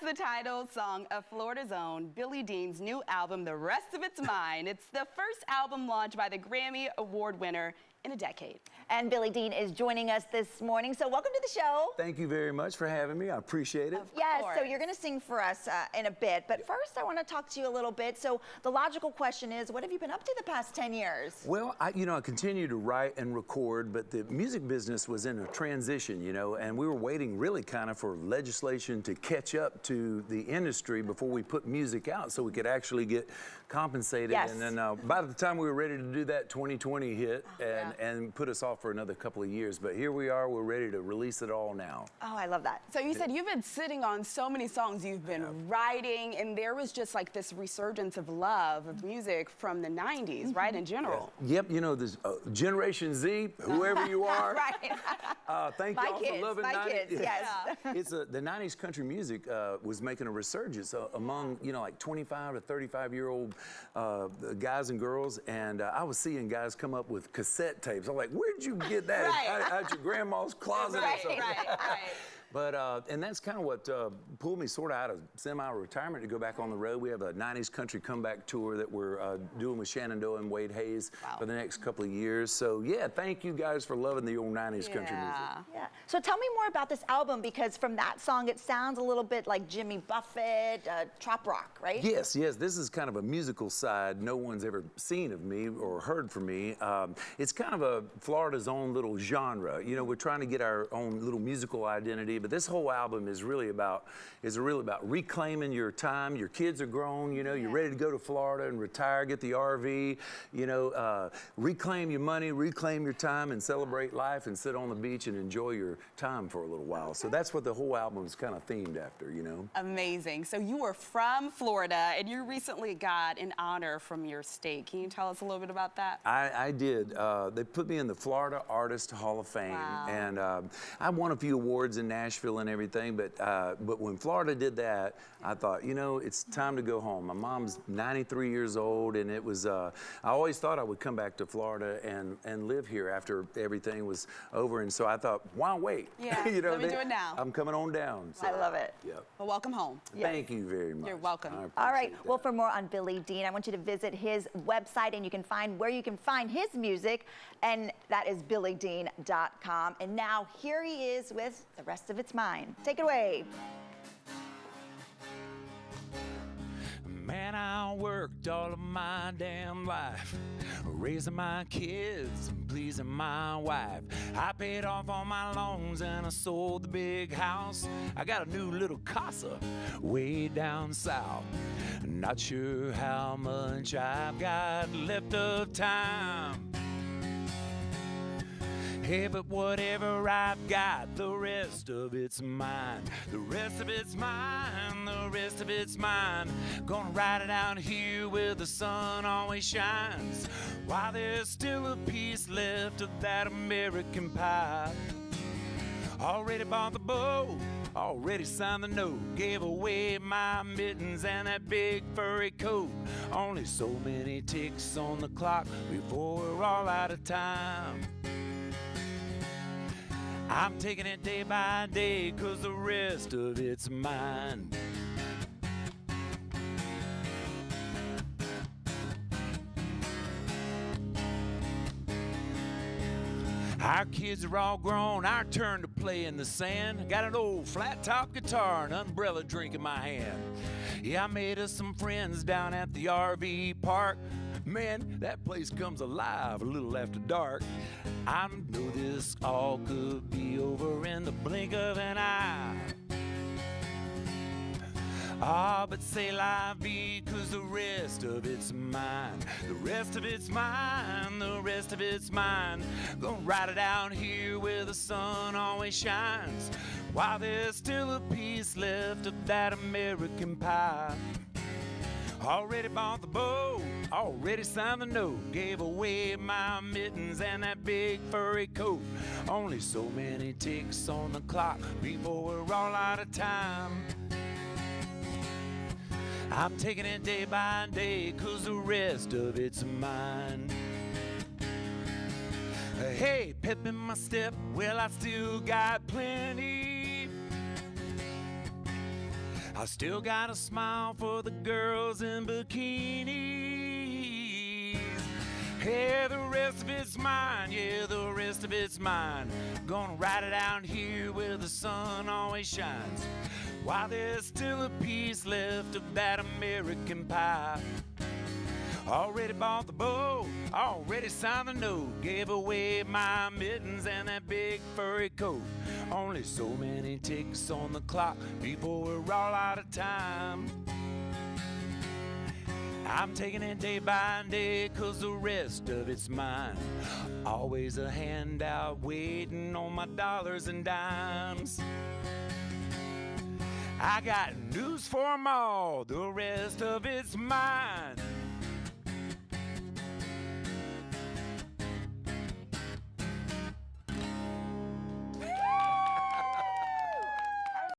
the title song of Florida's own Billy Dean's new album, The Rest of It's Mine. It's the first album launched by the Grammy Award winner in a decade. And Billy Dean is joining us this morning, so welcome to the show. Thank you very much for having me. I appreciate it. Yes, so you're going to sing for us in a bit, but first I want to talk to you a little bit. So the logical question is, what have you been up to the past 10 years? Well, I continue to write and record, but the music business was in a transition, and we were waiting really kind of for legislation to catch up to the industry before we put music out so we could actually get compensated. Yes. And then by the time we were ready to do that, 2020 hit and put us off for another couple of years. But here we are, we're ready to release it all now. Oh, I love that. So you said you've been sitting on so many songs you've been writing, and there was just like this resurgence of love of music from the 90s, right, in general. Yep, this Generation Z, whoever you are. Right. Thank My y'all kids, for loving my 90s. kids, yes. It's the 90s country music was making a resurgence among, like 25 to 35-year-old guys and girls, and I was seeing guys come up with cassette tapes. I'm like, where'd you get that? Out your grandma's closet or something? Right. But, and that's kind of what pulled me sort of out of semi-retirement to go back on the road. We have a 90s country comeback tour that we're doing with Shenandoah and Wade Hayes for the next couple of years. So, yeah, thank you guys for loving the old 90s country music. Yeah. So tell me more about this album, because from that song, it sounds a little bit like Jimmy Buffett, trop rock, right? Yes. This is kind of a musical side no one's ever seen of me or heard from me. It's kind of a Florida's own little genre. We're trying to get our own little musical identity. But this whole album is really about reclaiming your time. Your kids are grown, you're ready to go to Florida and retire, get the RV, reclaim your money, reclaim your time, and celebrate life and sit on the beach and enjoy your time for a little while. So that's what the whole album is kind of themed after, Amazing. So you were from Florida, and you recently got an honor from your state. Can you tell us a little bit about that? I did. They put me in the Florida Artist Hall of Fame, and I won a few awards in Nashville and everything, but when Florida did that, I thought, it's time to go home. My mom's 93 years old, and it was, I always thought I would come back to Florida and live here after everything was over, and so I thought, why wait? Yeah, let me do it now. I'm coming on down. So, I love it. Yep. Well, welcome home. Thank you very much. You're welcome. All right, well, for more on Billy Dean, I want you to visit his website, and you can find where you can find his music, and that is billydean.com. And now here he is with The Rest of It's Mine. Take it away. Man, I worked all of my damn life, raising my kids and pleasing my wife. I paid off all my loans and I sold the big house. I got a new little casa way down south. Not sure how much I've got left of time. Hey, but whatever I've got, the rest of it's mine. The rest of it's mine, the rest of it's mine. Gonna ride it out here where the sun always shines, while there's still a piece left of that American pie. Already bought the bow, already signed the note, gave away my mittens and that big furry coat. Only so many ticks on the clock before we're all out of time. I'm taking it day by day, 'cause the rest of it's mine. Our kids are all grown, our turn to play in the sand. I got an old flat top guitar and umbrella drink in my hand. Yeah, I made us some friends down at the RV park. Man, that place comes alive a little after dark. I know this all could be over in the blink of an eye. But say la vie, 'cause the rest of it's mine. The rest of it's mine, the rest of it's mine. Gonna ride it out here where the sun always shines, while there's still a piece left of that American pie. Already bought the bow, already signed the note, gave away my mittens and that big furry coat. Only so many ticks on the clock before we're all out of time. I'm taking it day by day, 'cause the rest of it's mine. Hey, pep in my step, well, I still got plenty. I still got a smile for the girls in bikinis. Hey, the rest of it's mine, yeah, the rest of it's mine. Gonna ride it out here where the sun always shines, while there's still a piece left of that American pie. Already bought the bow, already signed the note, gave away my mittens and that big furry coat. Only so many ticks on the clock before we're all out of time. I'm taking it day by day, 'cause the rest of it's mine. Always a handout waiting on my dollars and dimes. I got news for 'em all, the rest of it's mine.